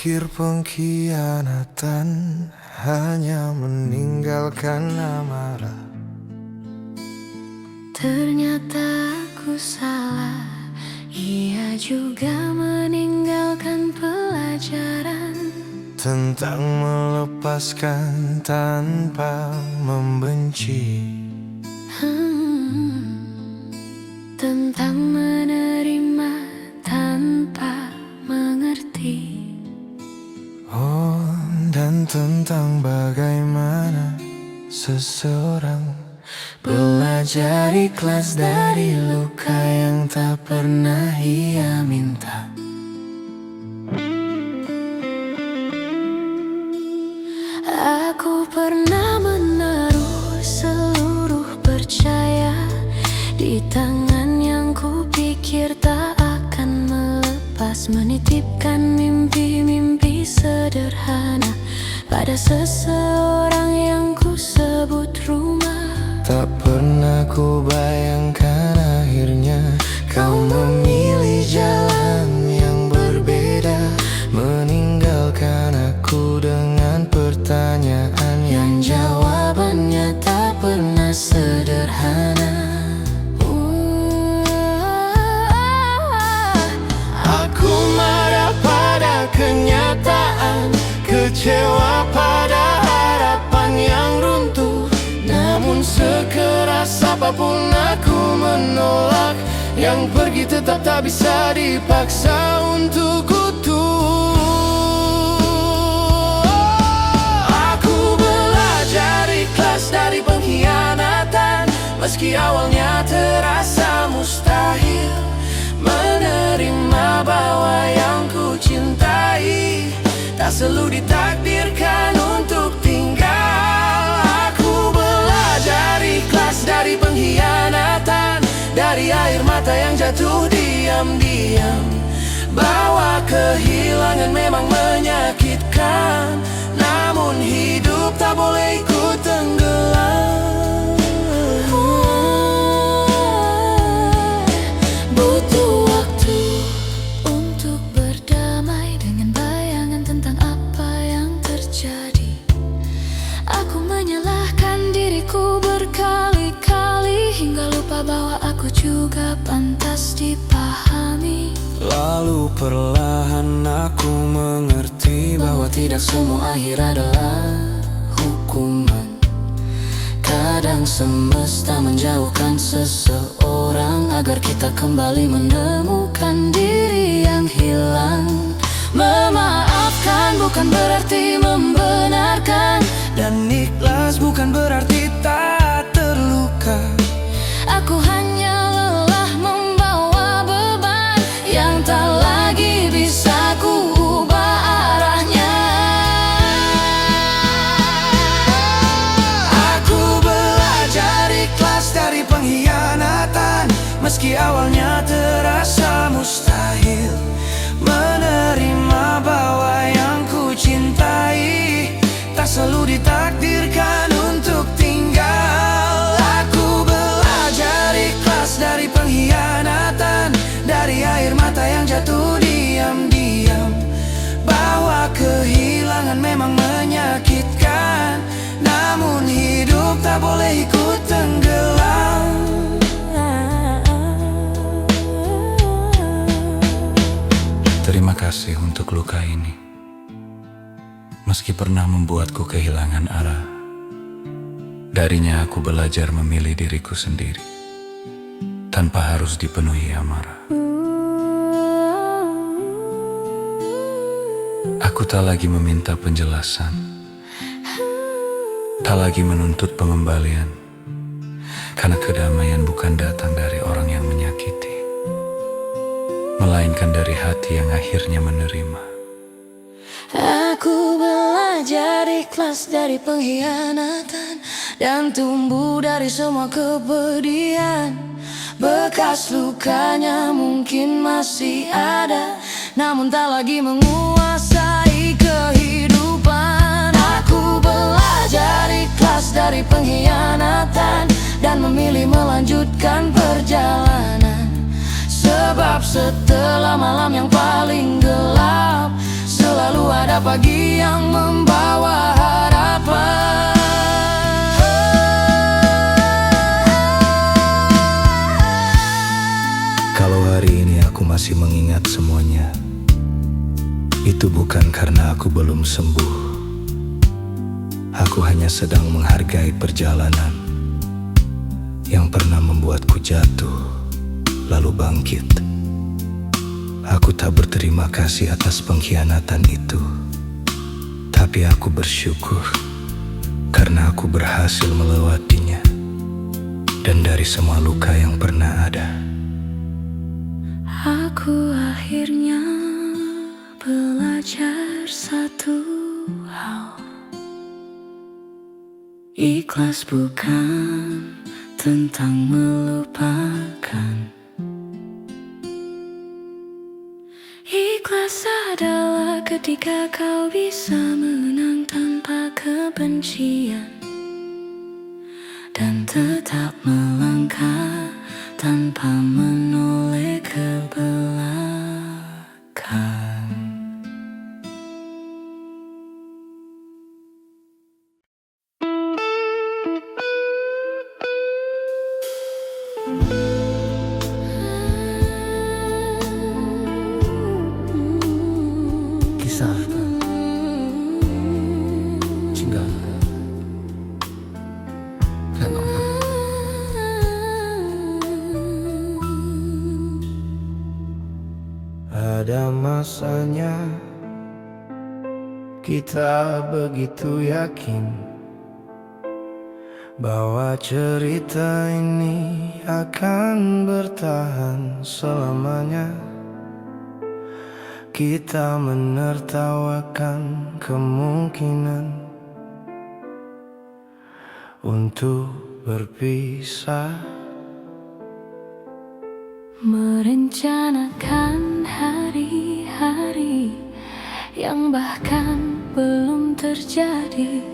pikir pengkhianatan hanya meninggalkan amarah. Ternyata aku salah, ia juga meninggalkan pelajaran Tentang melepaskan tanpa membenci. Tentang menerima tanpa mengerti. Oh, dan tentang bagaimana seseorang belajar ikhlas dari luka yang tak pernah ia minta. Aku pernah menaruh seluruh percaya di tangan yang kupikir tak akan melepas, menitipkan mimpi-mimpi sederhana pada seseorang yang kusebut rumah. Tak pernah ku bayangkan akhirnya kau memilih jalan yang berbeda, meninggalkan aku dengan pertanyaan yang jawabannya tak pernah sederhana. Aku marah pada kenyataan, kecewa pada harapan yang runtuh. Namun sekeras apapun aku menolak, yang pergi tetap tak bisa dipaksa untuk utuh. Aku belajar ikhlas dari pengkhianatan, meski awalnya terasa mustahil. Menerima bahwa yang ku cintai tak selalu ditakdirkan untuk tinggal. Aku belajar ikhlas dari pengkhianatan, dari air mata yang jatuh diam-diam, bahwa kehilangan memang menyakitkan, namun hidup tak boleh ikut tenggelam. Butuh waktu untuk berdamai dengan bayangan tentang apa yang terjadi. Aku menyalahkan diriku berkali-kali hingga lupa bahwa aku juga pantas dipahami. Lalu perlahan aku mengerti bahwa tidak semua akhir adalah hukuman. Kadang semesta menjauhkan seseorang agar kita kembali menemukan diri yang hilang. Memaafkan bukan berarti membenarkan, dan ikhlas bukan berarti tak terluka. Aku hanya lelah membawa beban yang tak lagi bisa ku ubah arahnya. Aku belajar ikhlas dari pengkhianatan, meski awalnya terasa mustahil. Menerima bahwa yang ku cintai tak selalu ditakdirkan untuk tinggal. Aku belajar ikhlas dari pengkhianatan, dari air mata yang jatuh diam-diam, bahwa kehilangan memang menyakitkan, namun hidup tak boleh ikut tenggelam. Terima kasih untuk luka ini, meski pernah membuatku kehilangan arah. Darinya aku belajar memilih diriku sendiri, tanpa harus dipenuhi amarah. Aku tak lagi meminta penjelasan, tak lagi menuntut pengembalian, karena kedamaian bukan datang dari orang yang menyakiti, melainkan dari hati yang akhirnya menerima. Aku belajar ikhlas dari pengkhianatan dan tumbuh dari semua kepedihan. Bekas lukanya mungkin masih ada, namun tak lagi menguasai kehidupan. Aku belajar ikhlas dari pengkhianatan dan memilih melanjutkan perjalanan. Sebab setelah malam yang paling gelap, selalu ada pagi yang membawa harapan. Kalau hari ini aku masih mengingat semuanya, itu bukan karena aku belum sembuh. Aku hanya sedang menghargai perjalanan yang pernah membuatku jatuh, lalu bangkit. Aku tak berterima kasih atas pengkhianatan itu, tapi aku bersyukur karena aku berhasil melewatinya. Dan dari semua luka yang pernah ada, aku akhirnya belajar satu hal. Ikhlas bukan tentang melupakan. Ikhlas adalah ketika kau bisa menang tanpa kebencian, dan tetap melangkah tanpa menoleh ke belakang. Kisah cinta dan ombak. Ada masanya kita begitu yakin bahwa cerita ini akan bertahan selamanya. Kita menertawakan kemungkinan untuk berpisah, merencanakan hari-hari yang bahkan belum terjadi.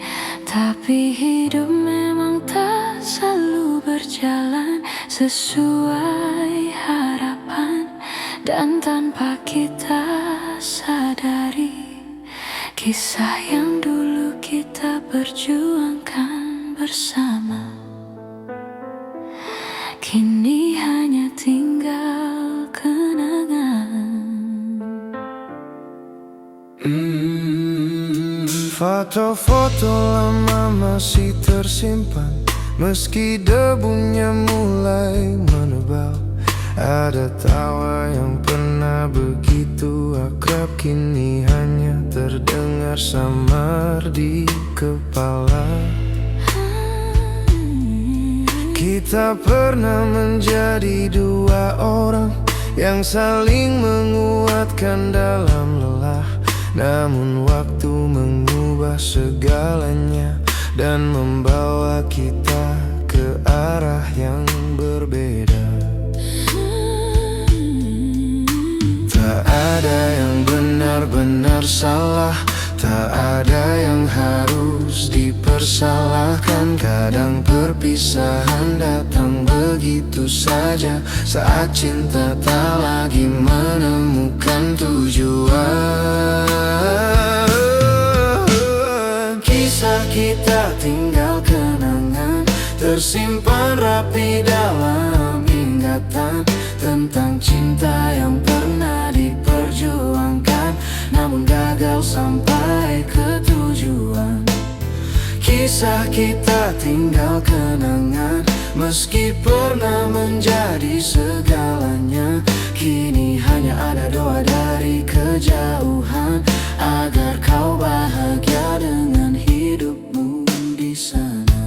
Tapi hidup memang tak selalu berjalan sesuai harapan. Dan tanpa kita sadari, kisah yang dulu kita perjuangkan bersama kini hanya tinggal kenangan. Foto-foto lama masih tersimpan, meski debunya mulai menebal. Ada tawa yang pernah begitu akrab, kini hanya terdengar samar di kepala. Kita pernah menjadi dua orang yang saling menguatkan dalam lelah. Namun waktu mengubah segalanya dan membawa kita ke arah yang berbeda. Tak ada yang benar-benar salah, tak ada yang harus dipersalahkan. Kadang perpisahan datang begitu saja, saat cinta tak lagi menemukan tujuan. Kisah kita tinggal kenangan, tersimpan rapi dalam ingatan, tentang cinta yang pernah diperjuangkan namun gagal sampai ke tujuan. Kisah kita tinggal kenangan, meski pernah menjadi segalanya. Kini hanya ada doa dari kejauhan, agar kau bahagia dengan hidupmu di sana.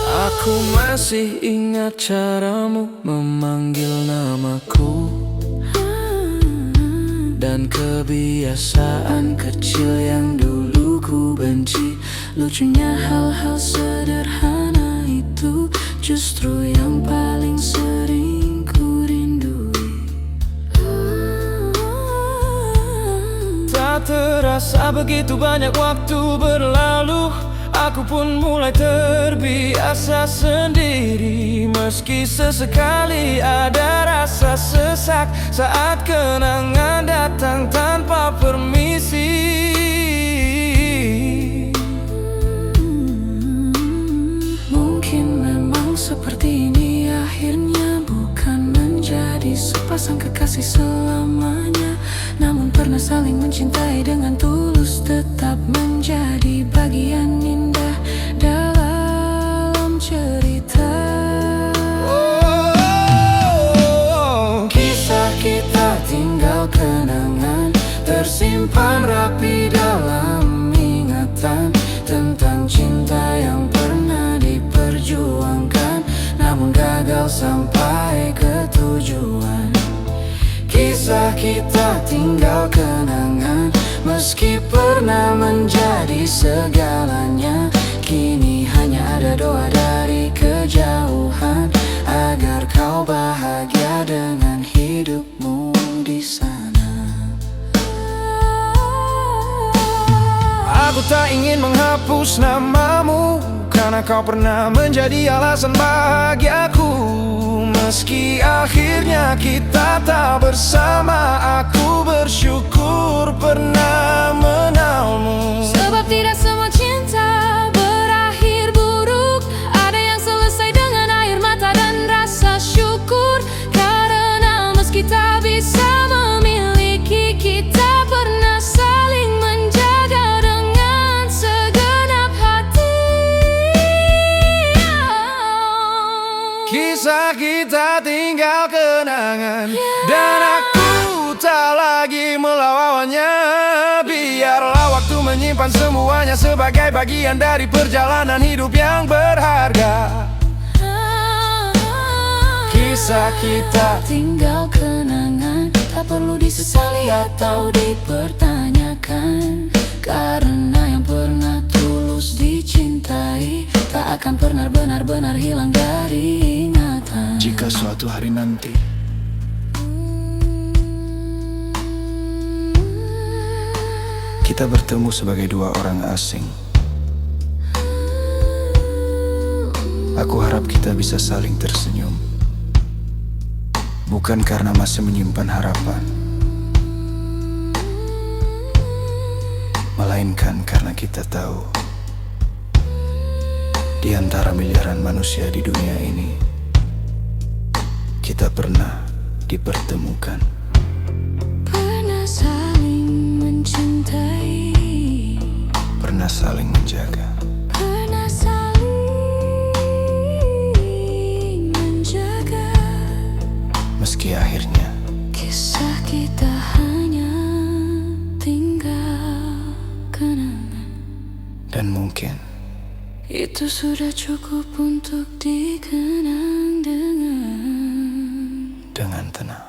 Aku masih ingat caramu memanggil namaku, dan kebiasaan kecil yang dulu ku benci. Lucunya hal-hal sederhana itu justru yang paling sering ku rindui. Tak terasa begitu banyak waktu berlalu, Aku pun mulai terbiasa sendiri, meski sesekali ada rasa sesak saat kenangan datang tanpa permisi. Mungkin memang seperti ini akhirnya, bukan menjadi sepasang kekasih selamanya, namun pernah saling mencintai dengan tulus, tetap menjadi bagian indah dalam cerita. Kisah kita tinggal kenangan, tersimpan rapi dalam ingatan, tentang cinta yang pernah diperjuangkan, namun gagal sampai ke tujuan. Kisah kita tinggal kenangan, meski pernah menjadi segalanya, kini hanya ada doa dari kejauhan, agar kau bahagia dengan hidupmu di sana. Aku tak ingin menghapus namamu, karena kau pernah menjadi alasan bahagiaku. Meski akhirnya kita tak bersama, aku bersyukur pernah mengenalmu. Sebab tidak semua cinta berakhir buruk, ada yang selesai dengan air mata dan rasa syukur. Karena meski tak bisa memiliki, kita pernah saling menjaga dengan segenap hati. Kisah kita tinggal kenangan, dan aku tak lagi melawannya. Biarlah waktu menyimpan semuanya sebagai bagian dari perjalanan hidup yang berharga. Kisah kita tinggal kenangan, tak perlu disesali atau dipertanyakan, karena yang pernah tulus dicintai tak akan pernah benar-benar hilang dari ingatan. Jika suatu hari nanti kita bertemu sebagai dua orang asing, aku harap kita bisa saling tersenyum, bukan karena masih menyimpan harapan, melainkan karena kita tahu di antara miliaran manusia di dunia ini, kita pernah dipertemukan. Pernah saling mencintai, Pernah saling menjaga. pernah saling menjaga. Meski akhirnya Kisah kita hanya tinggal kenangan, dan mungkin itu sudah cukup untuk dikenang dengan tenang.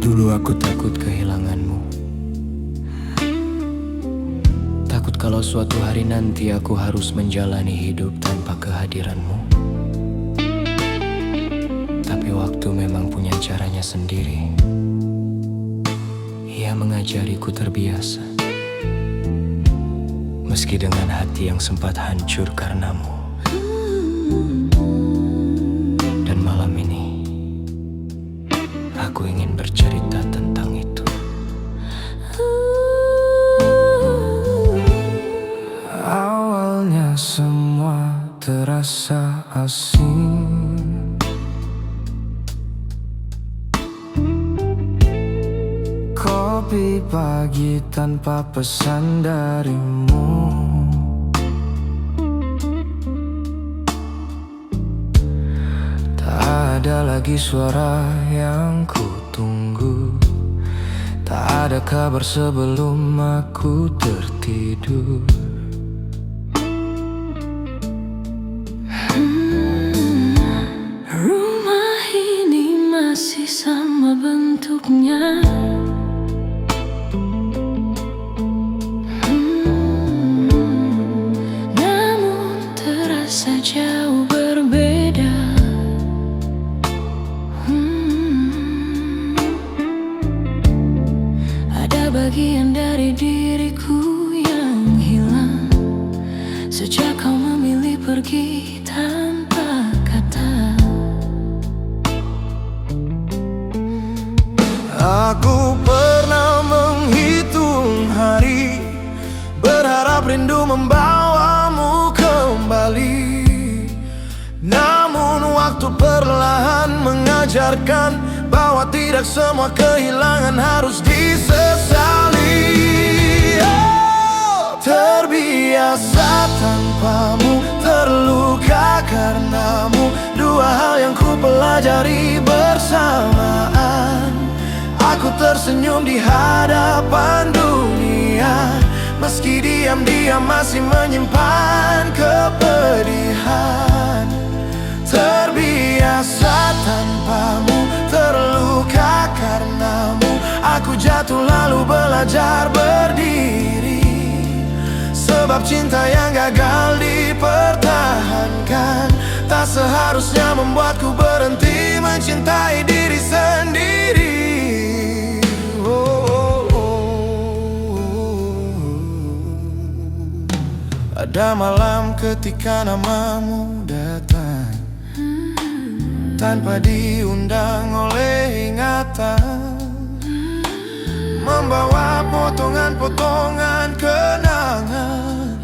Dulu aku takut kehilanganmu, takut kalau suatu hari nanti aku harus menjalani hidup tanpa kehadiranmu. Tapi waktu memang punya caranya sendiri. Ia mengajariku terbiasa, meski dengan hati yang sempat hancur karenamu. Dan malam ini aku ingin bercerita tentang itu. awalnya semua terasa asing. Kopi pagi tanpa pesan darimu, tak ada lagi suara yang ku tunggu, tak ada kabar sebelum aku tertidur. rumah ini masih sama bentuknya. Namun terasa pergi tanpa kata. Aku pernah menghitung hari, berharap rindu membawamu kembali. Namun waktu perlahan mengajarkan bahwa tidak semua kehilangan harus disesali. Oh, terbiasa tanpamu, terluka karenamu, dua hal yang ku pelajari bersamaan. Aku tersenyum di hadapan dunia, meski diam-diam masih menyimpan kepedihan. Terbiasa tanpamu, terluka karenamu, aku jatuh lalu belajar berdiri. Sebab cinta yang gagal dipertahankan tak seharusnya membuatku berhenti mencintai diri sendiri. Ada malam ketika namamu datang tanpa diundang oleh ingatan, membawa potongan-potongan kenangan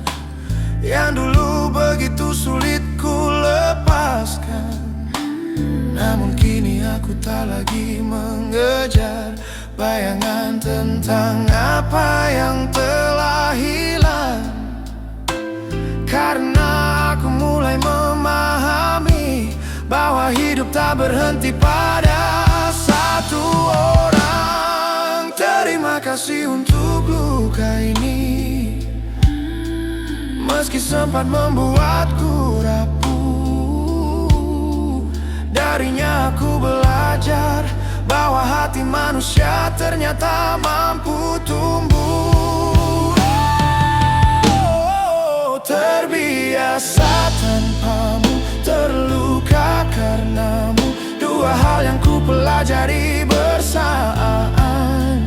yang dulu begitu sulit ku lepaskan. Namun kini aku tak lagi mengejar bayangan tentang apa yang telah hilang, karena aku mulai memahami bahwa hidup tak berhenti pada satu orang. Terima kasih untuk luka ini, meski sempat membuatku rapuh. Darinya aku belajar bahwa hati manusia ternyata mampu tumbuh. Terbiasa tanpamu, terluka karenamu, dua hal yang ku pelajari bersamaan.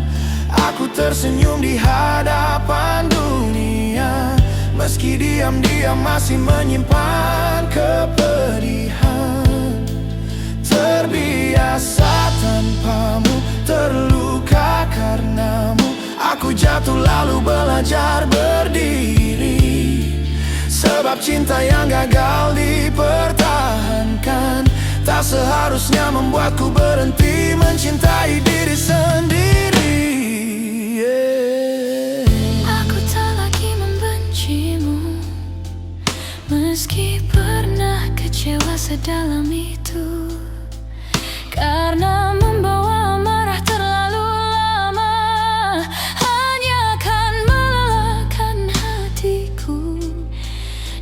Aku tersenyum di hadapan dunia, meski diam-diam masih menyimpan kepedihan. Terbiasa tanpamu, terluka karenamu, aku jatuh lalu belajar berdiri. Sebab cinta yang gagal dipertahankan tak seharusnya membuatku berhenti mencintai diri sendiri. Aku tak lagi membencimu, meski pernah kecewa sedalam itu, karena membawa amarah terlalu lama hanya akan melelahkan hatiku.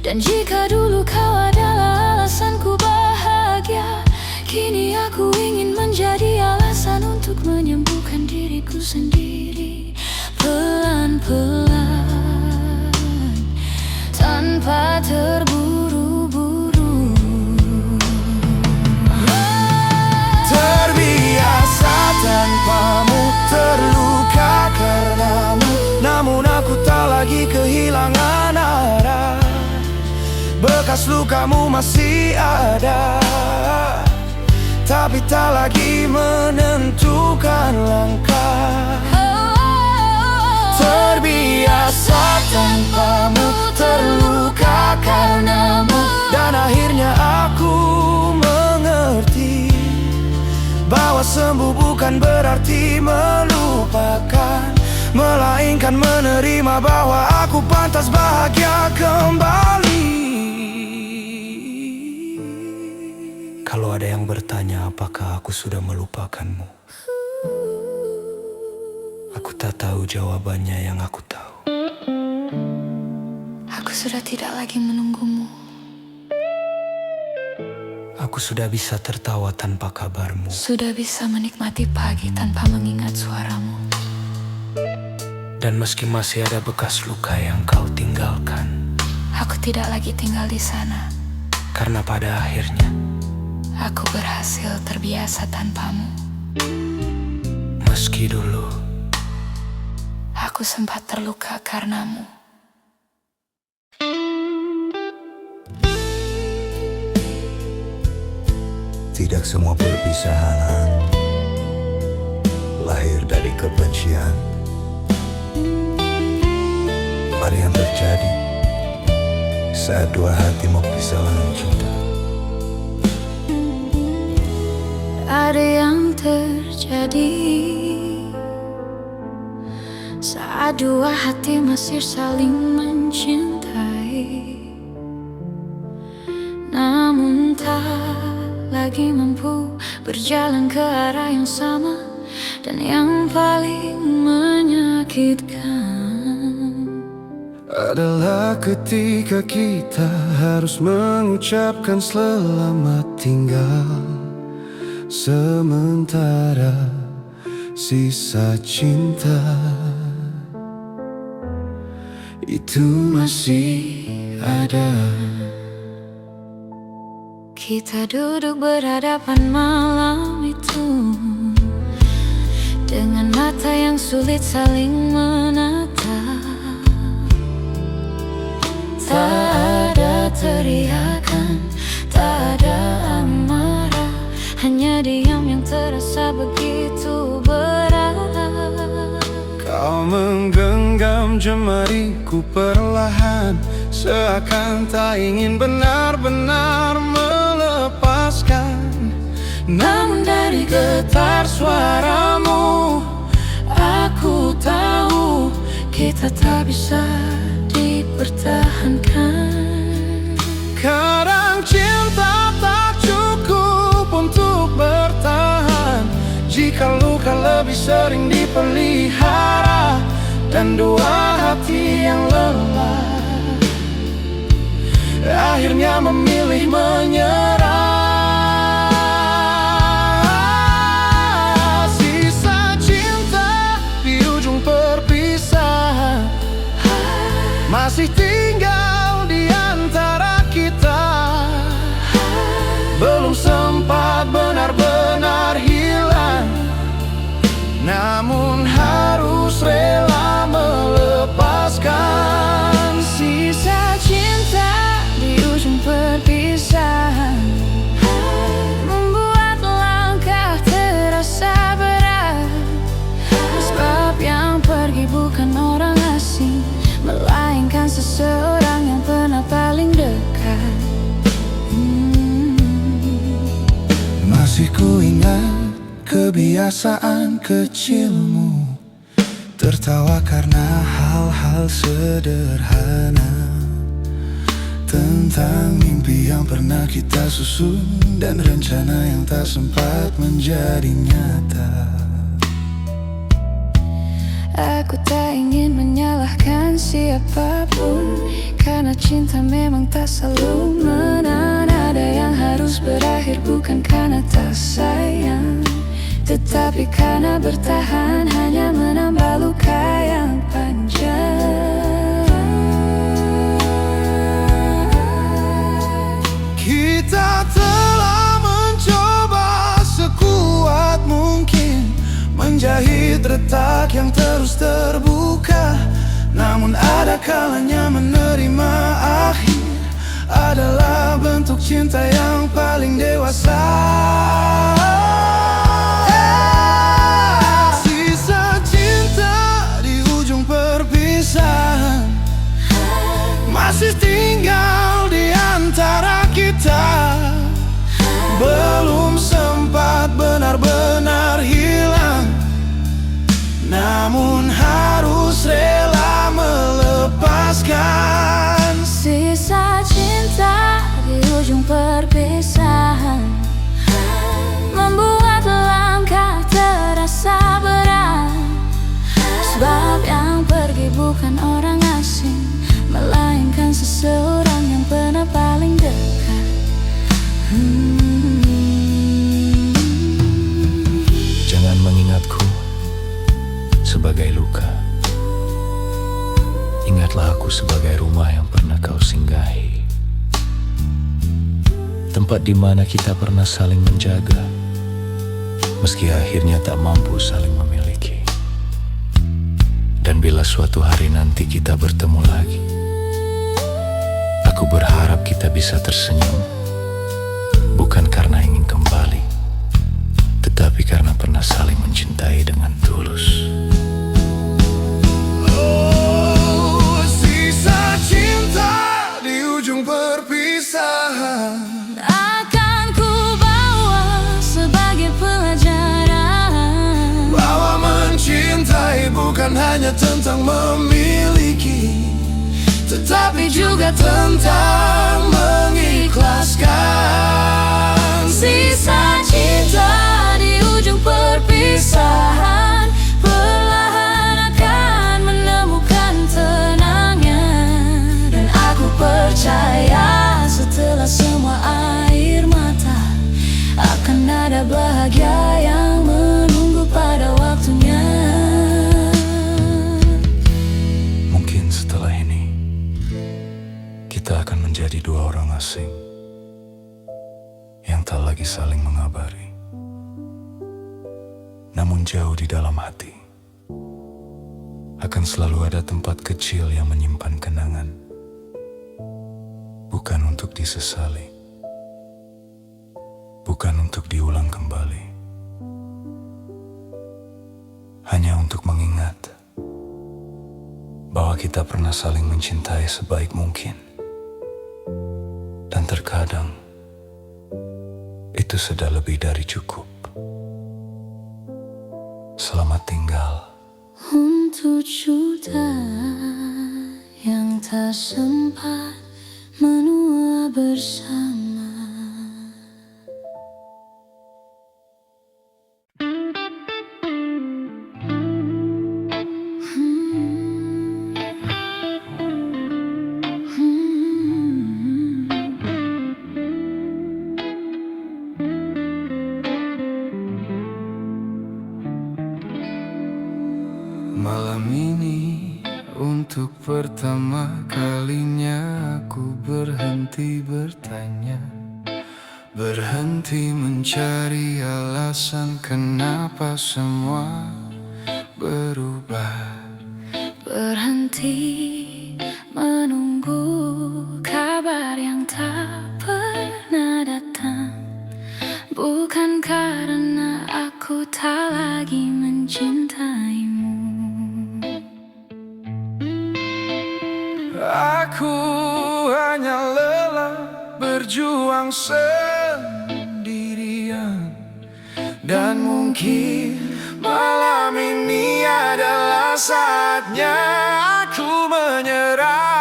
Dan jika dulu kau adalah alasanku bahagia, kini aku ingin menjadi alasan untuk menyembuhkan diriku sendiri. Pelan-pelan, tanpa terburu-buru. Terbiasa tanpamu, terluka karenamu, namun aku tak lagi kehilangan arah. Bekas lukamu masih ada, tapi tak lagi menentukan langkah. Terbiasa tanpamu, terluka karenamu, dan akhirnya aku mengerti bahwa sembuh bukan berarti melupakan, melainkan menerima bahwa aku pantas bahagia kembali. Kalau ada yang bertanya apakah aku sudah melupakanmu, aku tak tahu jawabannya. Yang aku tahu, Aku sudah tidak lagi menunggumu. aku sudah bisa tertawa tanpa kabarmu. Sudah bisa menikmati pagi tanpa mengingat suaramu. Dan meski masih ada bekas luka yang kau tinggalkan, Aku tidak lagi tinggal di sana, karena pada akhirnya aku berhasil terbiasa tanpamu. meski dulu Aku sempat terluka karenamu. Tidak semua perpisahan lahir dari kebencian. Ada yang terjadi saat dua hati mau pisah dengan cinta. Ada yang terjadi saat dua hati masih saling mencintai, namun tak lagi mampu berjalan ke arah yang sama. Dan yang paling menyakitkan adalah ketika kita harus mengucapkan selamat tinggal, sementara sisa cinta itu masih ada. kita duduk berhadapan malam itu, dengan mata yang sulit saling menatap. Tak ada teriakan, tak ada amarah, hanya diam yang terasa begitu berat. Kau menggenggam jemariku perlahan, seakan tak ingin benar-benar melepaskan. Namun dari getar suaramu, aku tahu kita tak bisa dipertahankan. Kadang cinta tak cukup untuk bertahan, jika luka lebih sering dipelihara, dan dua hati yang lelah akhirnya memilih menyerah. Sisa cinta di ujung perpisahan masih tinggal di antara kita, belum sempat benar-benar hilang, namun harus rela melepaskan. Sisa cinta di ujung perpisahan membuat langkah terasa berat, sebab yang pergi bukan orang asing, melainkan seseorang yang pernah paling dekat. Masih ku ingat kebiasaan kecilmu, tertawa karena hal-hal sederhana, tentang mimpi yang pernah kita susun dan rencana yang tak sempat menjadi nyata. Aku tak ingin menyalahkan siapapun, karena cinta memang tak selalu menang. Ada yang harus berakhir bukan karena tak sayang, tetapi karena bertahan hanya menambah luka yang panjang. Kita telah mencoba sekuat mungkin menjahit retak yang terus terbuka, namun ada kalanya menerima akhir adalah bentuk cinta yang paling dewasa. Sisa cinta di ujung perpisahan masih tinggal di antara kita, belum sempat benar-benar hilang, namun harus rela melepaskan. Sisa cinta di ujung perpisahan membuat langkah terasa berat, sebab yang pergi bukan orang asing, melainkan seseorang yang pernah paling dekat. Jangan mengingatku sebagai luka. Ingatlah aku sebagai rumah yang pernah kau singgahi, tempat di mana kita pernah saling menjaga, meski akhirnya tak mampu saling memiliki. Dan bila suatu hari nanti kita bertemu lagi, aku berharap kita bisa tersenyum, bukan karena ingin kembali, bukan hanya tentang memiliki, tetapi juga tentang mengikhlaskan Sisa cinta di ujung perpisahan perlahan akan menemukan tenangnya. Dan aku percaya setelah semua air mata akan ada bahagia yang menunggu pada waktunya. Mungkin setelah ini kita akan menjadi dua orang asing yang tak lagi saling mengabari, namun jauh di dalam hati akan selalu ada tempat kecil yang menyimpan kenangan, bukan untuk disesali, bukan untuk diulang kembali, hanya untuk mengingat bahwa kita pernah saling mencintai sebaik mungkin. Dan terkadang itu sudah lebih dari cukup. Selamat tinggal Untuk juta yang tak sempat menua bersama. Malam ini untuk pertama kalinya aku berhenti bertanya, berhenti mencari alasan kenapa semua berubah. Berhenti menunggu kabar yang tak pernah datang. Bukan karena aku tak lagi mencintaimu. Aku hanya lelah berjuang sendirian, dan mungkin malam ini adalah saatnya aku menyerah.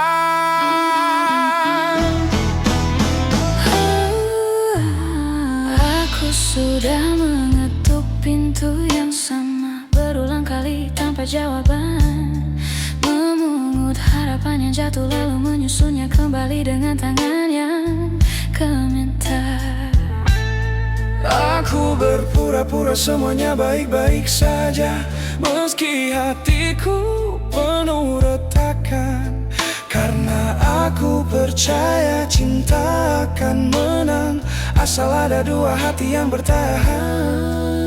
Aku sudah mengetuk pintu yang sama berulang kali tanpa jawaban. Memungut harapan yang jatuh lalu menyusunnya kembali dengan tangan yang gemetar. Aku berpura-pura semuanya baik-baik saja, meski hatiku penuh retakan. Karena aku percaya cinta akan menang, asal ada dua hati yang bertahan.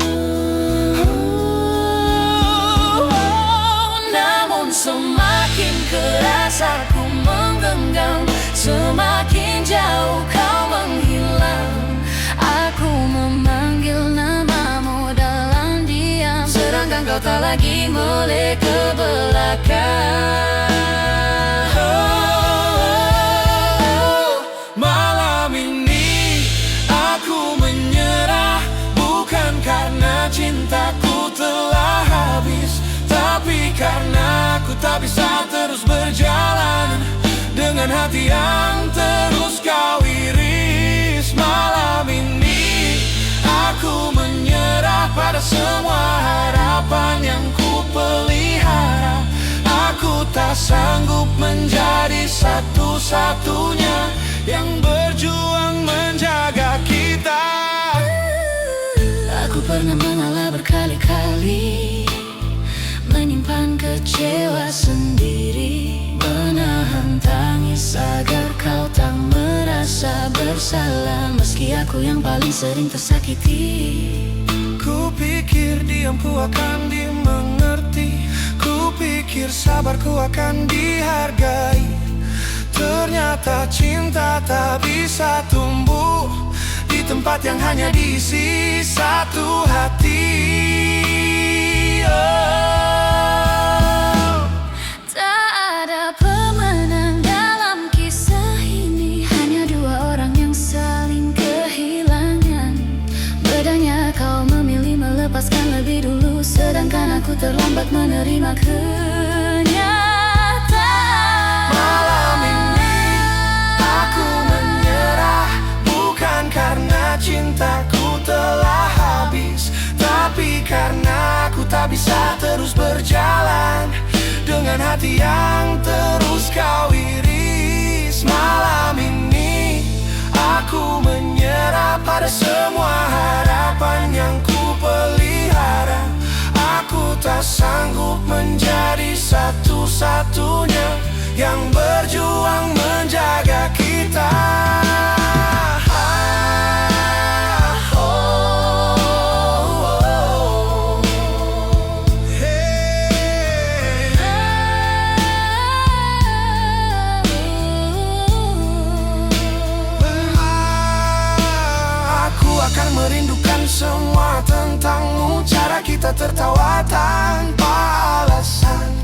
Namun semakin keras aku menggenggam, semakin jauh kau menghilang. Aku memanggil namamu dalam diam, sedangkan kau tak lagi melek ke belakang. Malam ini aku menyerah, bukan karena cintaku telah habis, tapi karena aku tak bisa terus berjalan dengan hati yang terus kau iris. Malam ini aku menyerah pada semua harapan yang ku pelihara. Aku tak sanggup menjadi satu-satunya yang berjuang menjaga kita. Aku pernah mengalah berkali-kali, menyimpan kecewa sendiri, menahan tangis agar kau tak merasa bersalah, meski aku yang paling sering tersakiti. Ku pikir diamku akan dimengerti, ku pikir sabarku akan dihargai. Ternyata cinta tak bisa tumbuh di tempat yang hanya diisi satu hati. Tak ada pemenang dalam kisah ini, hanya dua orang yang saling kehilangan. Bedanya kau memilih melepaskan lebih dulu diriku, sedangkan aku terlambat menerima kenyataan. Malam ini aku menyerah, bukan karena cintaku telah habis, tapi karena aku tak bisa terus berjalan dengan hati yang terus kau iris. Malam ini aku menyerah pada semua harapan yang ku pelihara. Aku tak sanggup menjadi satu-satunya yang berjuang menjaga kita. Akan merindukan semua tentangmu, cara kita tertawa tanpa alasan.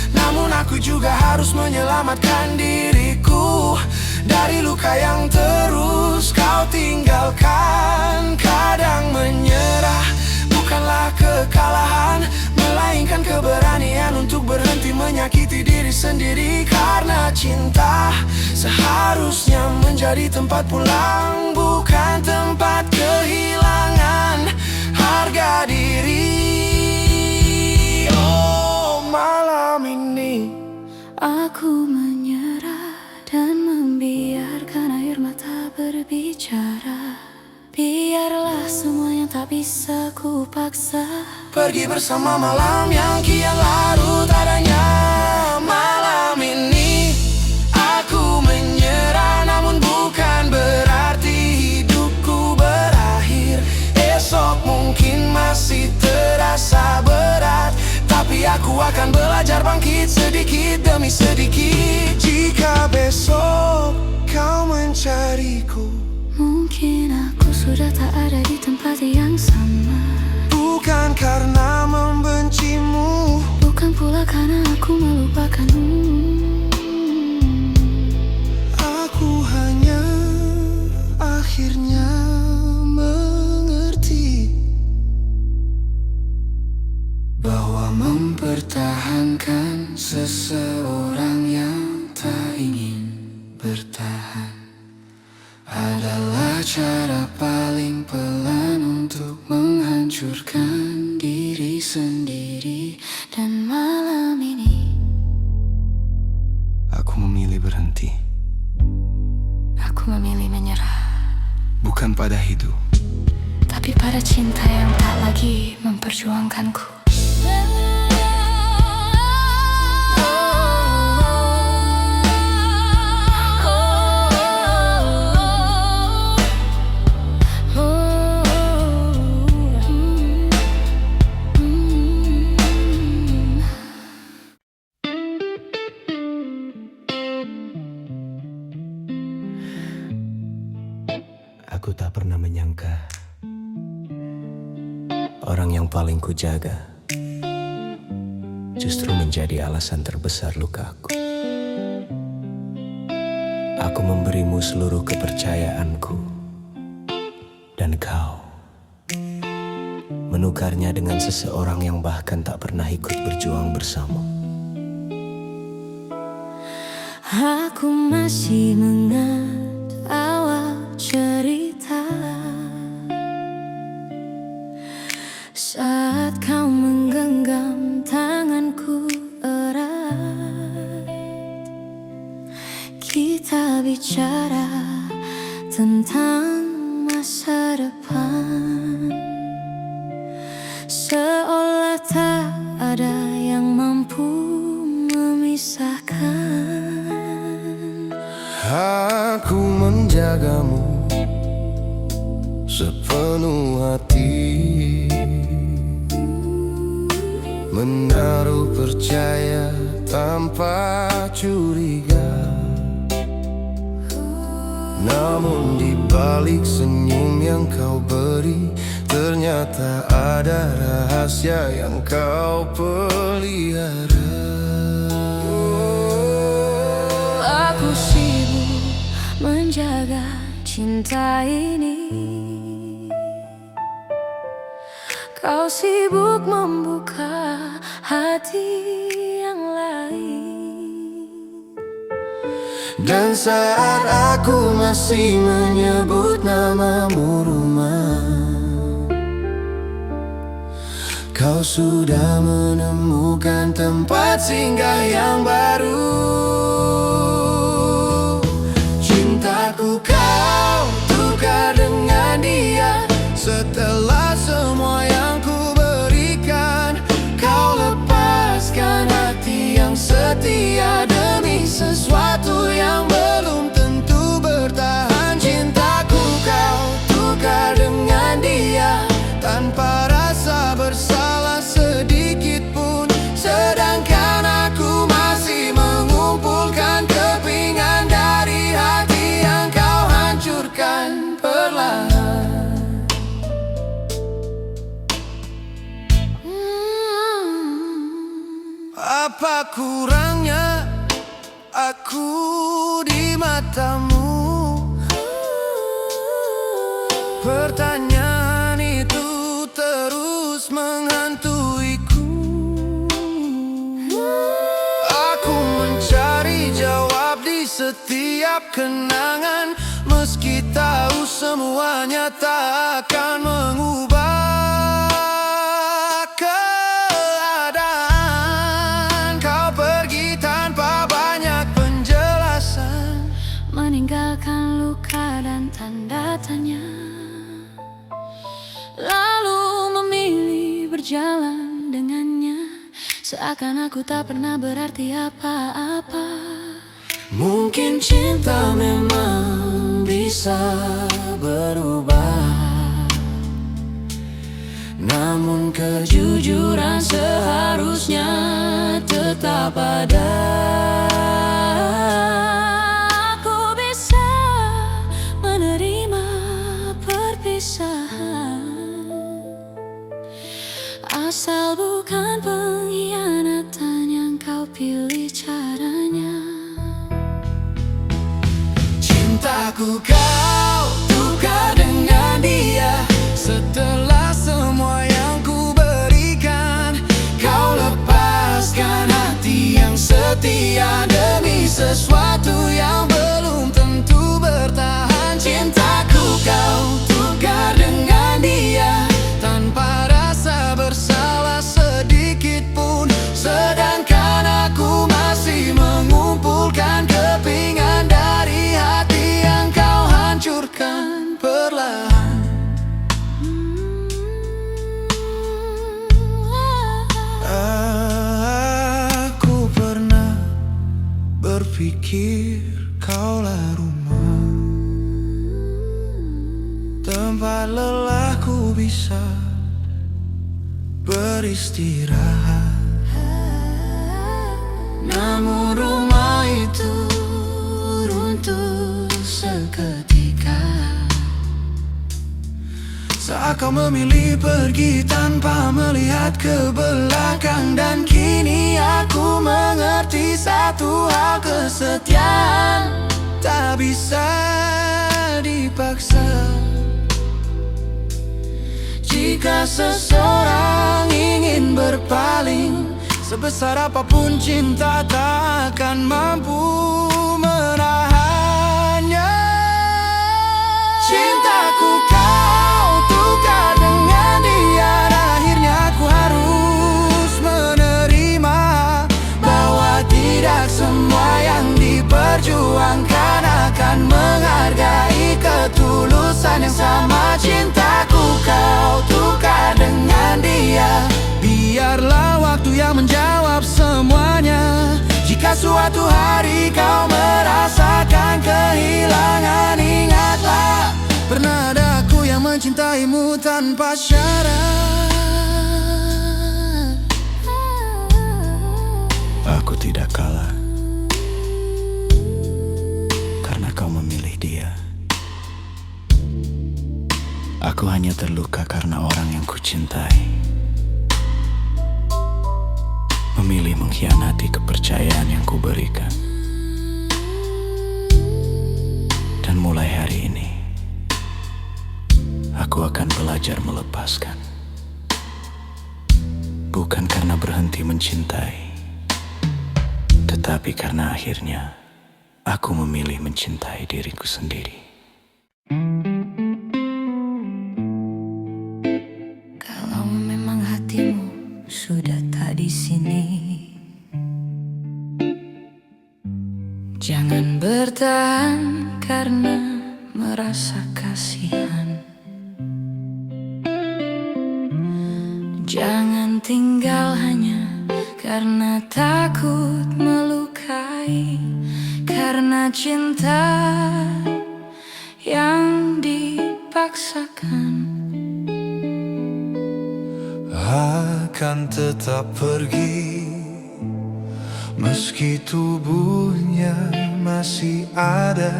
Namun aku juga harus menyelamatkan diriku dari luka yang terus kau tinggalkan. Kadang menyerah bukanlah kekalahan, melainkan keberanian untuk berhenti menyakiti diri sendiri. Karena cinta seharusnya menjadi tempat pulang, bukan tempat kehilangan harga diri. Oh, malam ini aku menyerah dan membiarkan air mata berbicara. Biarlah semua yang tak bisa ku paksa pergi bersama malam yang kian larut adanya. Malam ini aku menyerah, namun bukan berarti hidupku berakhir. Esok mungkin masih terasa berat, tapi aku akan belajar bangkit sedikit demi sedikit. Jika besok kau mencariku, mungkin aku sudah tak ada di tempat yang sama. bukan karena membencimu, Bukan pula karena aku melupakanmu. aku hanya akhirnya mengerti bahwa mempertahankan seseorang yang tak ingin bertahan adalah cara paling pelan untuk menghancurkan diri sendiri. Dan malam ini Aku memilih berhenti, aku memilih menyerah, bukan pada hidup, tapi pada cinta yang tak lagi memperjuangkanku. Aku tak pernah menyangka orang yang paling kujaga justru menjadi alasan terbesar lukaku. Aku memberimu seluruh kepercayaanku, dan kau menukarnya dengan seseorang yang bahkan tak pernah ikut berjuang bersama. Aku masih mengingat awal cerita saat kau menggenggam tanganku erat. Kita bicara tentang masa depan, seolah tak ada yang mampu memisahkan. Aku menjagamu sepenuh hati, menaruh percaya tanpa curiga. Namun di balik senyum yang kau beri, ternyata ada rahasia yang kau pelihara. Aku sibuk menjaga cinta ini Kau sibuk membuka hati yang lain. Dan saat aku masih menyebut namamu Rumah, kau sudah menemukan tempat singgah yang baru. Cintaku kau tukar dengan dia. Setelah semua yang ku berikan, kau lepaskan hati yang setia demi sesuatu yang belum tentu bertahan. Cintaku kau tukar dengan dia tanpa rasa bersalah sedikit pun. Sedangkan aku masih mengumpulkan kepingan dari hati yang kau hancurkan perlahan. Apa kurangnya aku di matamu? Pertanyaan itu terus menghantuiku. Aku mencari jawab di setiap kenangan, meski tahu semuanya tak akan mengubah keadaan. Kau pergi tanpa banyak penjelasan, Meninggalkan luka dan tanda tanya, lalu memilih berjalan dengannya, seakan aku tak pernah berarti apa-apa. Mungkin cinta memang bisa berubah, namun kejujuran seharusnya tetap ada. Aku bisa menerima perpisahan, asal bukan pengkhianatan yang kau pilih caranya. Cintaku kau tukar dengan dia. Setelah semua yang ku berikan, kau lepaskan hati yang setia demi sesuatu yang belum tentu bertahan. Cintaku kau tukar dengan dia tanpa rasa bersalah sedikit pun. Sedangkan aku masih mengumpulkan kepingan dari hati yang kau hancurkan perlahan. Aku pernah berpikir kaulah rumah, tempat lelahku bisa beristirahat. Namun rumah itu runtuh seketika saat kau memilih pergi tanpa melihat ke belakang. Dan kini aku mengerti satu hal, kesetiaan tak bisa dipaksa. Jika seseorang ingin berpaling, sebesar apapun cinta tak akan mampu menahannya. Cintaku kau tukar dengan dia. Akhirnya aku harus menerima bahwa tidak semua yang diperjuangkan akan menghargai ketulusan yang sama. Cintaku kau tukar dengan dia. Biarlah waktu yang menjawab semuanya. Jika suatu hari kau merasakan kehilangan, ingatlah, pernah ada aku yang mencintaimu tanpa syarat. Aku tidak kalah karena kau memilih dia. Aku hanya terluka karena orang yang kucintai memilih mengkhianati kepercayaan yang kuberikan. Dan mulai hari ini aku akan belajar melepaskan. bukan karena berhenti mencintai, tetapi karena akhirnya aku memilih mencintai diriku sendiri. Kalau memang hatimu sudah tak di sini, jangan bertahan karena merasa kasihan. Jangan tinggal hanya karena takut melukai, karena cinta yang dipaksakan akan tetap pergi, meski tubuhnya masih ada.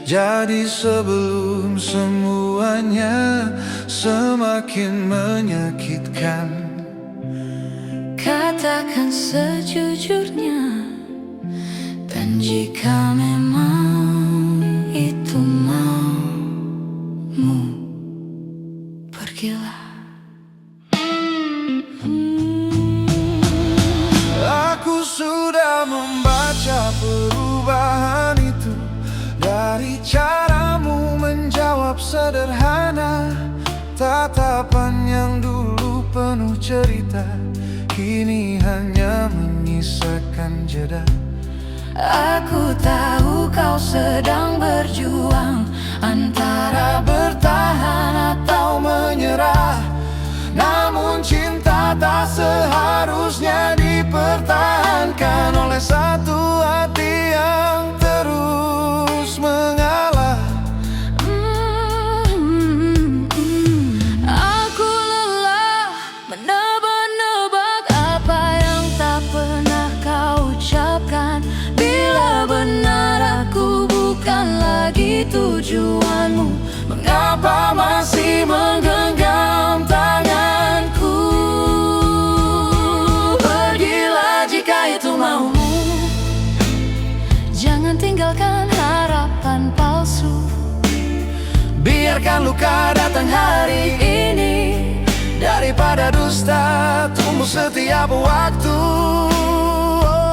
Jadi sebelum semuanya semakin menyakitkan, katakan sejujurnya. Dan jika memang itu maumu, pergilah. aku sudah membaca perubahan itu dari caramu menjawab sederhana. Tatapan yang dulu penuh cerita kini hanya menyisakan jeda. Aku tahu kau sedang berjuang antara bertahan atau menyerah. Namun cinta tak seharusnya dipertahankan oleh satu hati yang terus mengalah. Aku lelah menebak-nebak apa yang tak pernah kau ucapkan. Bila benar aku bukan lagi tujuanmu, mengapa masih menggenggam tanganku? Pergilah jika itu maumu, jangan tinggalkan harapan palsu. Biarkan luka datang hari ini, daripada dusta tumbuh setiap waktu.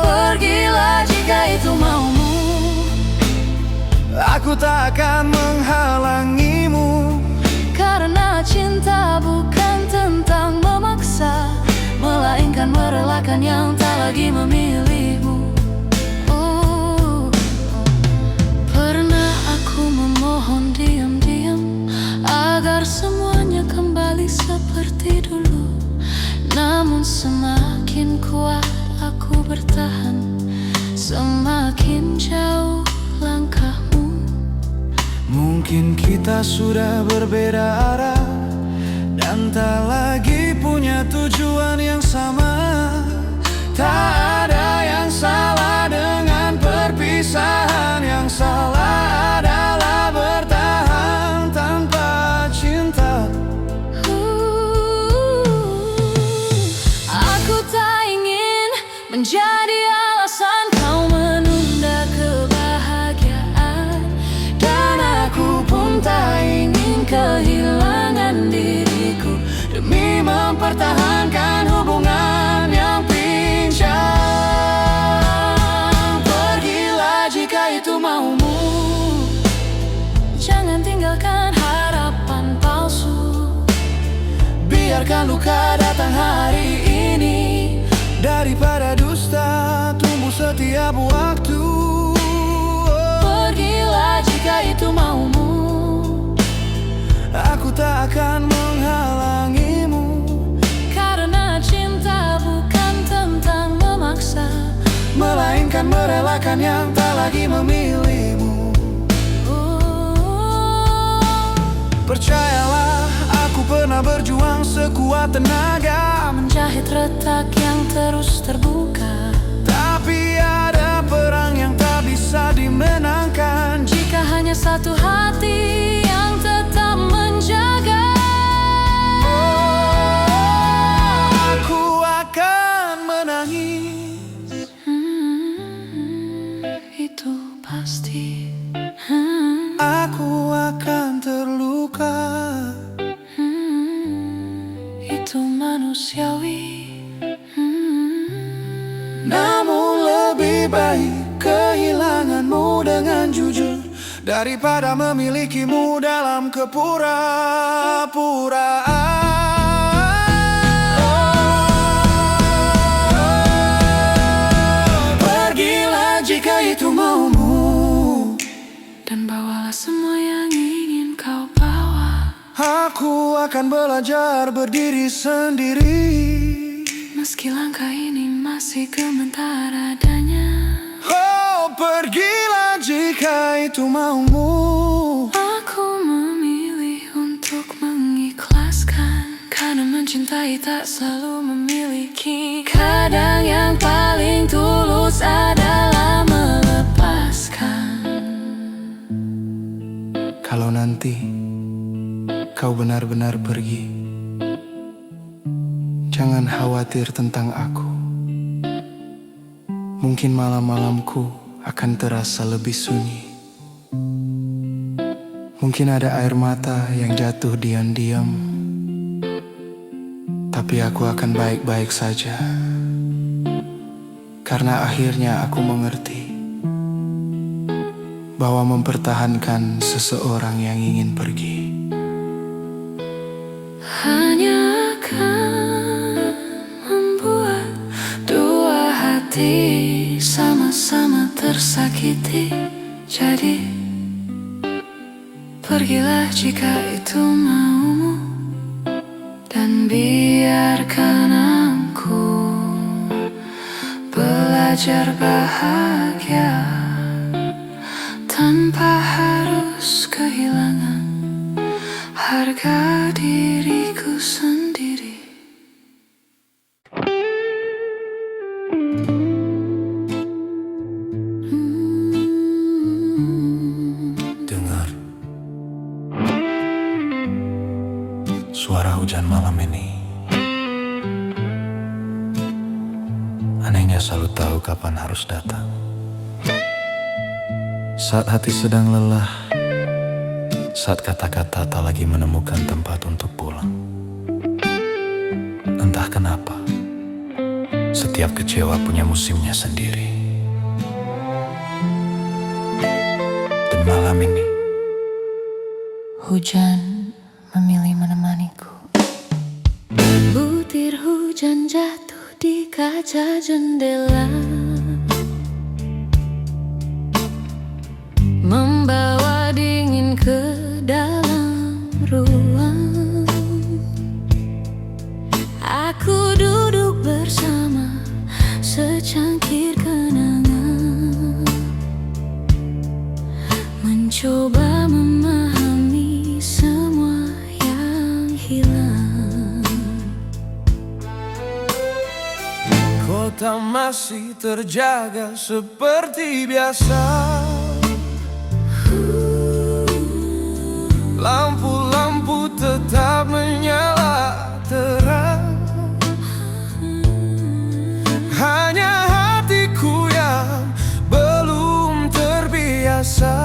Pergilah jika itu maumu, aku tak akan menghalangimu. karena cinta bukan tentang memaksa, melainkan merelakan yang tak lagi memilihmu. Pernah aku memohon diam-diam agar semuanya kembali seperti dulu. Namun semakin kuat aku bertahan, semakin jauh langkahmu. Mungkin kita sudah berbeda arah dan tak lagi punya tujuan yang sama. Tak ada yang salah dengan perpisahan, yang salah adalah bertahan tanpa cinta. Aku tak ingin menjadi alasan kau menunda kebahagiaan, dan aku pun tak ingin kehilangan diriku demi mempertahankan hubungan yang pincang. Pergilah jika itu maumu, jangan tinggalkan harapan palsu. Biarkan luka datang hari ini, daripada dusta tumbuh setiap waktu. Pergilah jika itu maumu, aku tak akan menghalangimu. karena cinta bukan tentang memaksa, Melainkan merelakan yang tak lagi memilihmu. Percayalah, aku pernah berjuang sekuat tenaga, menjahit retak yang terus terbuka. tapi ada perang yang tak bisa dimenangkan Jika hanya satu hati yang tetap menjaga. Aku akan menangis, Itu pasti. aku akan terluka. Itu manusiawi. lebih baik kehilanganmu dengan jujur daripada memilikimu dalam kepura-puraan. Pergilah jika itu maumu, Dan bawalah semua yang ingin kau bawa. aku akan belajar berdiri sendiri. Meski langkah ini masih gemetar adanya, Oh, pergilah jika itu maumu. aku memilih untuk mengikhlaskan. Karena mencintai tak selalu memiliki. Kadang yang paling tulus adalah melepaskan. Kalau nanti kau benar-benar pergi, jangan khawatir tentang aku. Mungkin malam-malamku akan terasa lebih sunyi. Mungkin ada air mata yang jatuh diam-diam, tapi aku akan baik-baik saja. Karena akhirnya aku mengerti bahwa mempertahankan seseorang yang ingin pergi Hanya akan membuat dua hati sama-sama tersakiti. Jadi pergilah jika itu maumu, dan biarkan aku belajar bahagia tanpa harus kehilangan harga diriku sendiri. Dengar suara hujan malam ini. Anehnya selalu tahu kapan harus datang. Saat hati sedang lelah, saat kata-kata tak lagi menemukan tempat untuk pulang. Entah kenapa, setiap kecewa punya musimnya sendiri. Dan malam ini Hujan memilih menemaniku. Butir hujan jatuh di kaca jendela, membawa dingin ke dalam ruang. Aku duduk bersama secangkir kenangan, mencoba memahami semua yang hilang. Kota masih terjaga seperti biasa. Lampu-lampu tetap menyala terang. Hanya hatiku yang belum terbiasa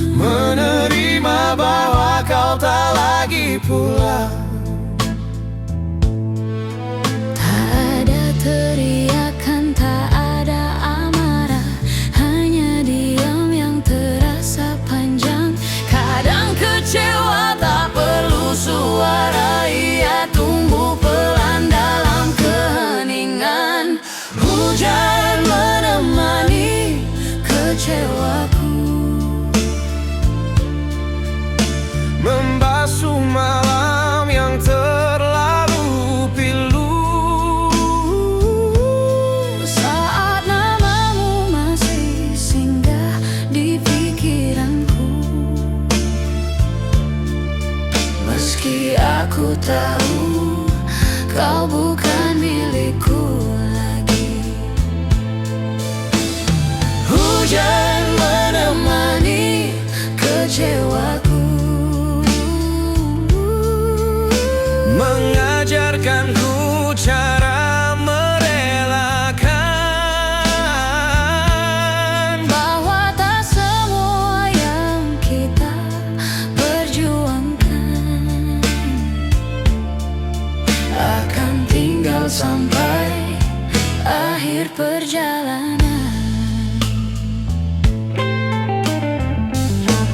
menerima bahwa kau tak lagi pulang. Tak ada teriakan, tak ada amarah, hanya diam yang terasa panjang. Kadang kecewa tak perlu suara, ia tumbuh pelan dalam keheningan. Hujan menemani kecewaku, Membasuh malam yang terlalu pilu. saat namamu masih singgah di pikiranku. Meski aku tahu kau bukan milikku lagi. Hujan menemani kecewaku, mengajarkanku cara merelakan. bahwa tak semua yang kita perjuangkan akan tinggal sampai akhir perjalanan.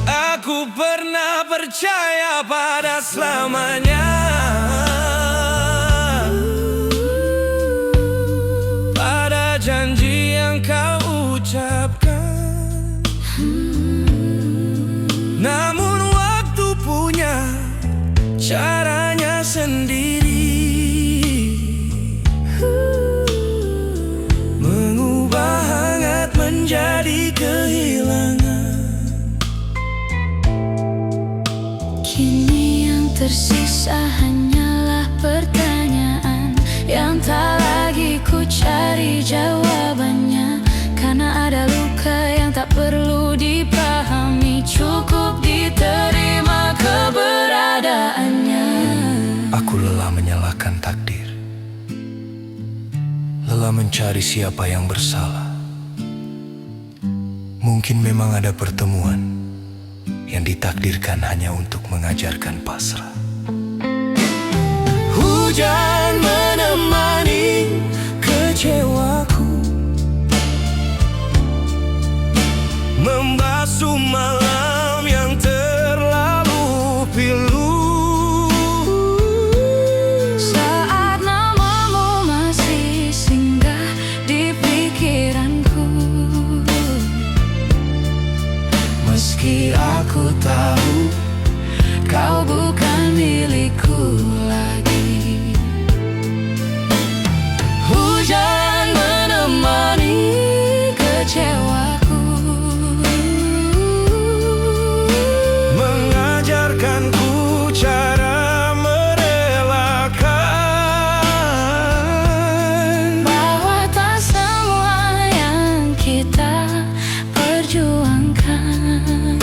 Aku pernah percaya pada selamanya, pada janji yang kau ucapkan. Namun waktu punya caranya sendiri, mengubah hangat menjadi kehilangan. Kini yang tersisa hanyalah pertanyaan yang tak lagi ku cari jawabannya. Karena ada luka yang tak perlu dipahami, cukup diterima keberadaannya. Aku lelah menyalahkan takdir, lelah mencari siapa yang bersalah. Mungkin memang ada pertemuan yang ditakdirkan hanya untuk mengajarkan pasrah. Hujan menemani kecewaku, membasuh malam yang terlalu pilu. Saat namamu masih singgah di pikiranku, Meski aku tahu kau bukan milikku lagi. hujan menemani Kecewaku mengajarkanku cara merelakan. bahwa tak semua yang kita perjuangkan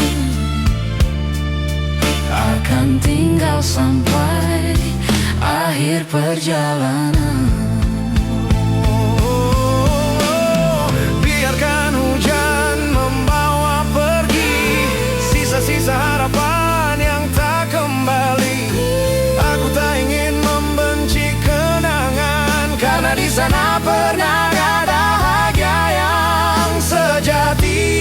akan tinggal sampai akhir perjalanan. Biarkan hujan membawa pergi sisa-sisa harapan yang tak kembali. Aku tak ingin membenci kenangan, karena di sana pernah ada bahagia yang sejati.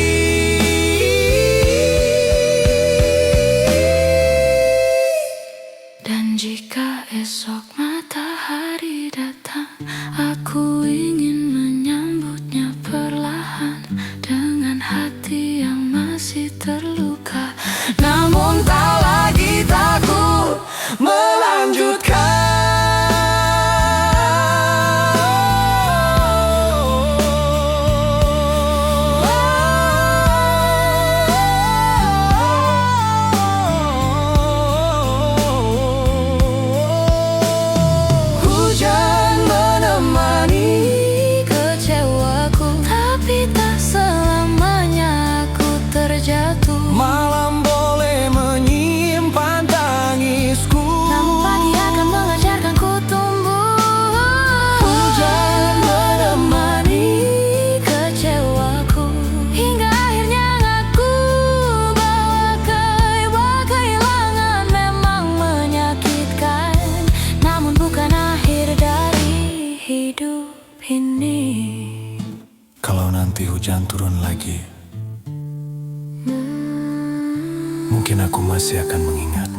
Dan jika esok matahari datang, aku ingin menyambutnya perlahan dengan hati yang masih terluka, namun tak lagi takut Hujan menemani kecewaku, tapi tak selamanya aku terjatuh. malam boleh menyimpan tangisku, Namun pagi akan mengajarkanku tumbuh. hujan menemani Kecewaku hingga akhirnya aku bawa kehilangan. Memang menyakitkan, namun bukan akhir dari hidup ini. Kalau nanti hujan turun lagi, mungkin aku masih akan mengingat.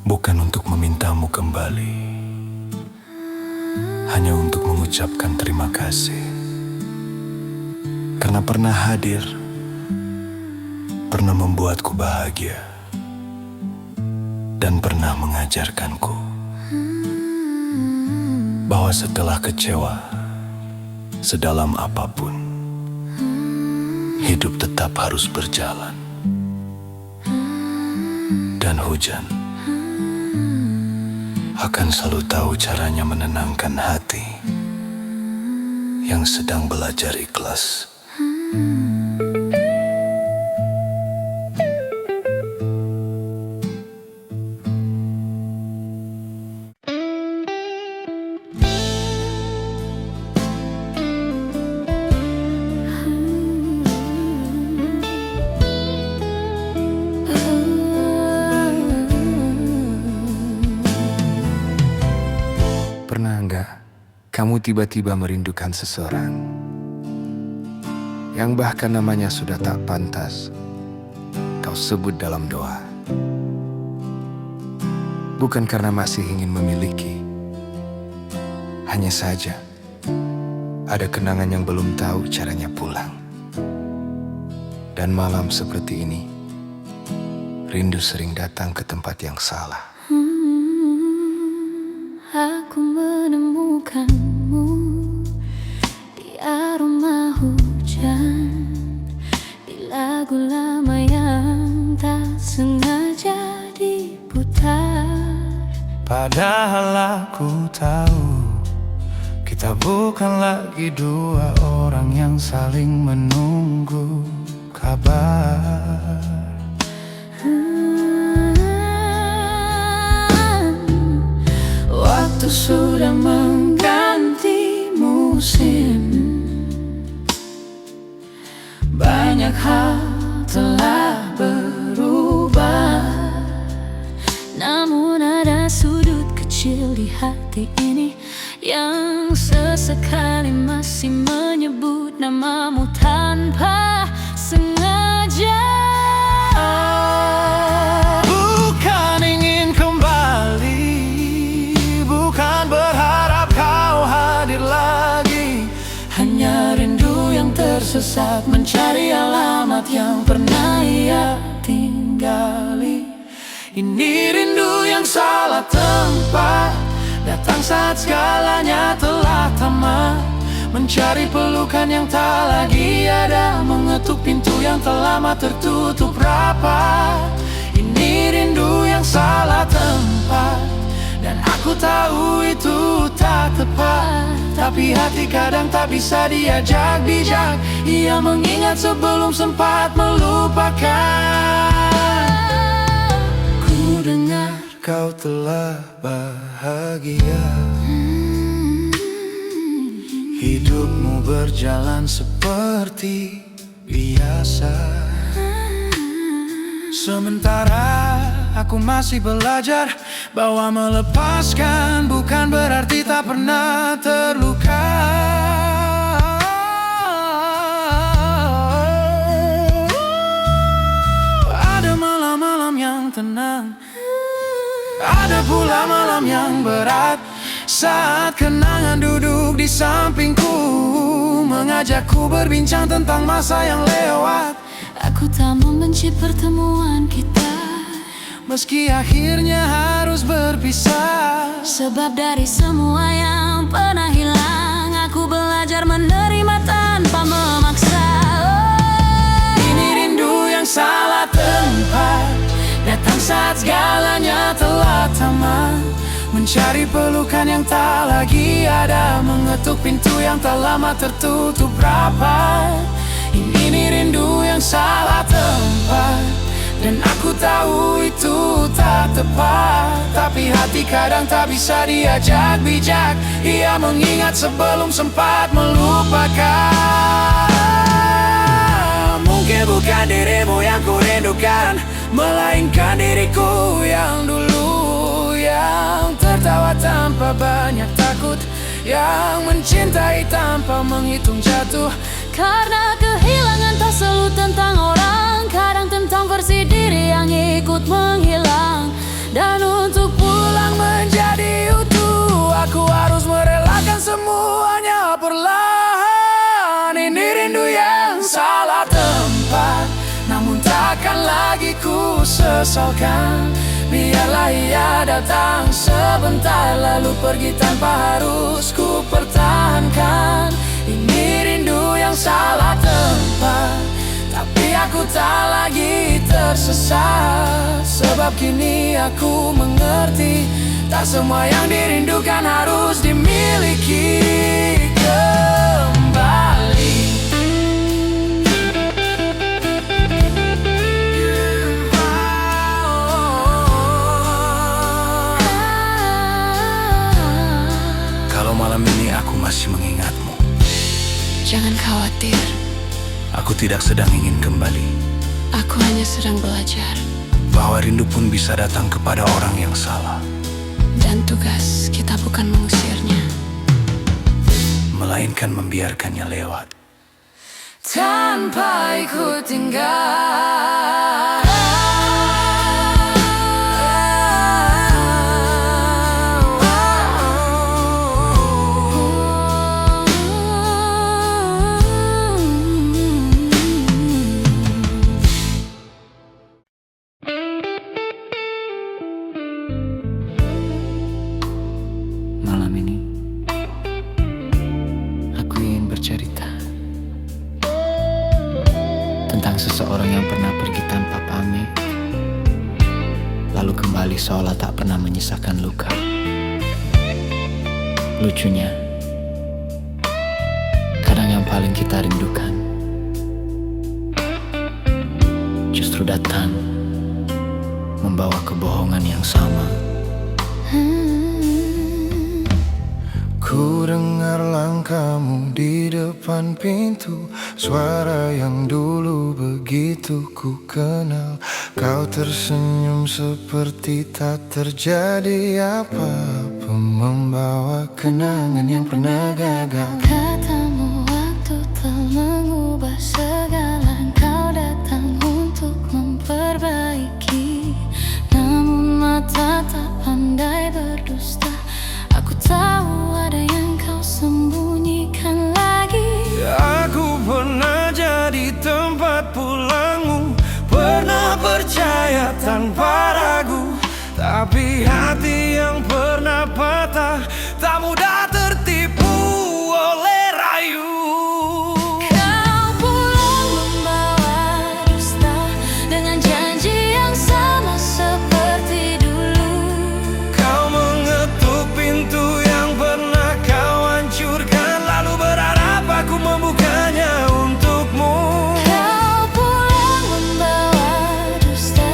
Bukan untuk memintamu kembali, hanya untuk mengucapkan terima kasih. Karena pernah hadir, pernah membuatku bahagia, dan pernah mengajarkanku bahwa setelah kecewa, sedalam apapun, hidup tetap harus berjalan. Dan hujan akan selalu tahu caranya menenangkan hati yang sedang belajar ikhlas. kamu tiba-tiba merindukan seseorang yang bahkan namanya sudah tak pantas kau sebut dalam doa. Bukan karena masih ingin memiliki, hanya saja ada kenangan yang belum tahu caranya pulang. Dan malam seperti ini, rindu sering datang ke tempat yang salah. Aku menemukanmu di aroma hujan, di lagu lama yang tak sengaja diputar. Padahal aku tahu kita bukan lagi dua orang yang saling menunggu kabar. Waktu sudah mengganti musim, banyak hal telah berubah. Namun ada sudut kecil di hati ini yang sesekali masih menyebut namamu tanpa sengaja. Bukan ingin kembali, bukan berharap kau hadir lagi, Hanya rindu yang tersesat mencari alamat yang pernah ia tinggali. ini rindu yang salah tempat, datang saat segalanya telah tamat, mencari pelukan yang tak lagi ada, mengetuk pintu yang telah lama tertutup rapat. Ini rindu yang salah tempat, dan aku tahu itu tak tepat, tapi hati kadang tak bisa diajak bijak. Ia mengingat sebelum sempat melupakan. Ku dengar kau telah bahagia, hidupmu berjalan seperti biasa. Sementara aku masih belajar bahwa melepaskan bukan berarti tak pernah terluka. Ada malam-malam yang tenang, ada pula malam yang berat, saat kenangan duduk di sampingku, mengajakku berbincang tentang masa yang lewat. Aku tak membenci pertemuan kita, meski akhirnya harus berpisah. sebab dari semua yang pernah hilang, aku belajar menerima tanpa memaksa. Ini rindu yang salah tempat, datang saat segalanya telah tamat, mencari pelukan yang tak lagi ada, mengetuk pintu yang tak lama tertutup rapat. Ini rindu yang salah tempat, dan aku tahu itu tak tepat, tapi hati kadang tak bisa diajak bijak. Ia mengingat sebelum sempat melupakan. Mungkin bukan dirimu yang ku rindukan, melainkan diriku yang dulu, yang tertawa tanpa banyak takut, yang mencintai tanpa menghitung jatuh. Karena kehilangan tak selalu tentang orang, kadang tentang versi diri yang ikut menghilang. Dan untuk pulang menjadi utuh, aku harus merelakan semuanya perlahan. Ini rindu yang salah tempat, namun takkan lagi ku sesalkan. Biarlah ia datang sebentar lalu pergi tanpa harus ku pertahankan. Ini rindu yang salah tempat, tapi aku tak lagi tersesat, sebab kini aku mengerti, tak semua yang dirindukan harus dimiliki kembali. Kalau malam ini aku masih mengingatmu, Jangan khawatir, aku tidak sedang ingin kembali, aku hanya sedang belajar. bahwa rindu pun bisa datang kepada orang yang salah. Dan tugas kita bukan mengusirnya, melainkan membiarkannya lewat tanpa ikut tinggal. Malam ini, aku ingin bercerita tentang seseorang yang pernah pergi tanpa pamit, lalu kembali seolah tak pernah menyisakan luka. Lucunya, kadang yang paling kita rindukan justru datang membawa kebohongan yang sama. Ku dengar langkahmu di depan pintu, suara yang dulu begitu ku kenal. Kau tersenyum seperti tak terjadi apa-apa, membawa kenangan yang pernah gagal. Katamu waktu telah mengubah segala. Kau datang untuk memperbaiki, namun mata tak pandai berdusta. Aku tahu ada yang kau sembunyikan lagi. Aku pernah jadi tempat pulangmu, pernah percaya tanpa ragu. Tapi hati yang pernah patah tak mudah tertipu oleh rayu. Kau pulang membawa dusta dengan janji yang sama seperti dulu. Kau mengetuk pintu yang pernah kau hancurkan, lalu berharap aku membukanya untukmu. Kau pulang membawa dusta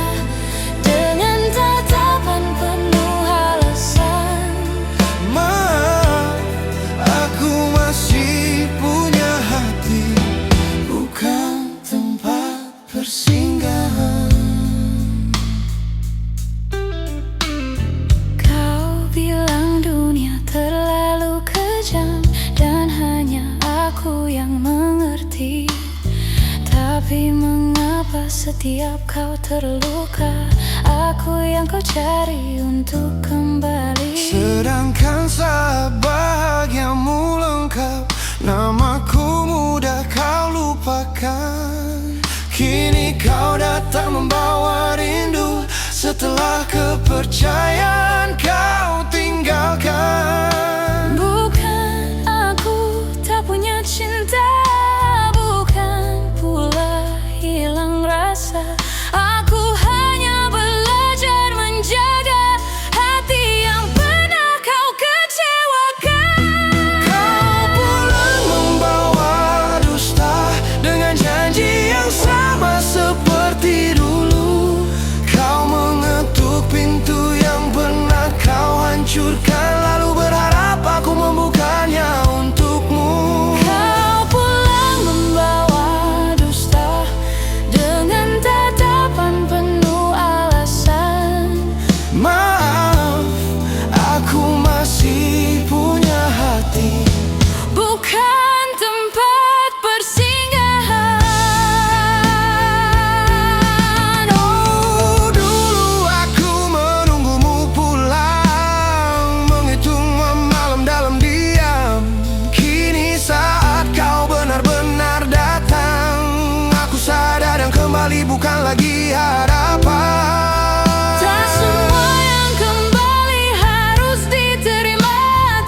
dengan tatapan penuh alasan. Maaf, aku masih punya hati, bukan tempat persinggahan. Kau bilang dunia terlalu kejam dan hanya aku yang mengerti. Tapi mengapa setiap kau terluka, aku yang kau cari untuk kembali. Sedangkan saat bahagiamu lengkap, namaku mudah kau lupakan. Kini kau datang membawa rindu, setelah kepercayaan kau tinggalkan. Bukan aku tak punya cinta, bukan pula hilang rasa. Aku hanya belajar menjaga hati yang pernah kau kecewakan. Kau pulang membawa dusta dengan janji yang sama seperti dulu. Kau mengetuk pintu yang pernah kau hancurkan, lalu berharap aku membukanya untukmu. Kau pulang membawa dusta dengan tatapan penuh alasan. Maaf, aku masih punya hati, Bukan tempat persinggahan. oh, dulu aku menunggumu pulang, menghitung malam dalam diam. Kini saat kau benar-benar datang, aku sadar yang kembali bukan lagi harapan. Tak semua yang kembali harus diterima,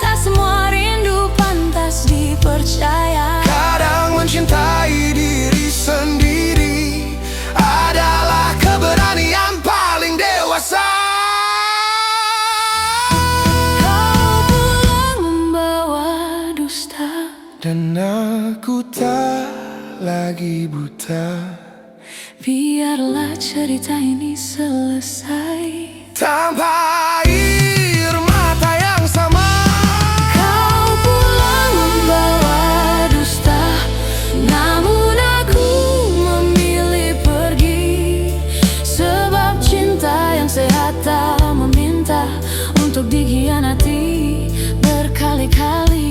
tak semua rindu pantas dipercaya. Kadang mencintai diri sendiri adalah keberanian paling dewasa. Kau pulang membawa dusta, Dan aku tak lagi buta, biarlah cerita ini selesai tanpa air mata yang sama. Kau pulang membawa dusta, namun aku memilih pergi. Sebab cinta yang sehat tak meminta untuk dikhianati berkali-kali.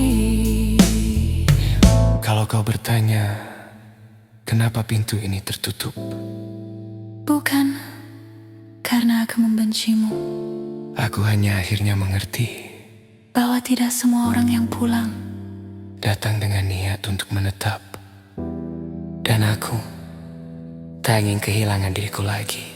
bertanya, kenapa pintu ini tertutup? Bukan karena aku membencimu, Aku hanya akhirnya mengerti, bahwa tidak semua orang yang pulang datang dengan niat untuk menetap. Dan aku tak ingin kehilangan diriku lagi.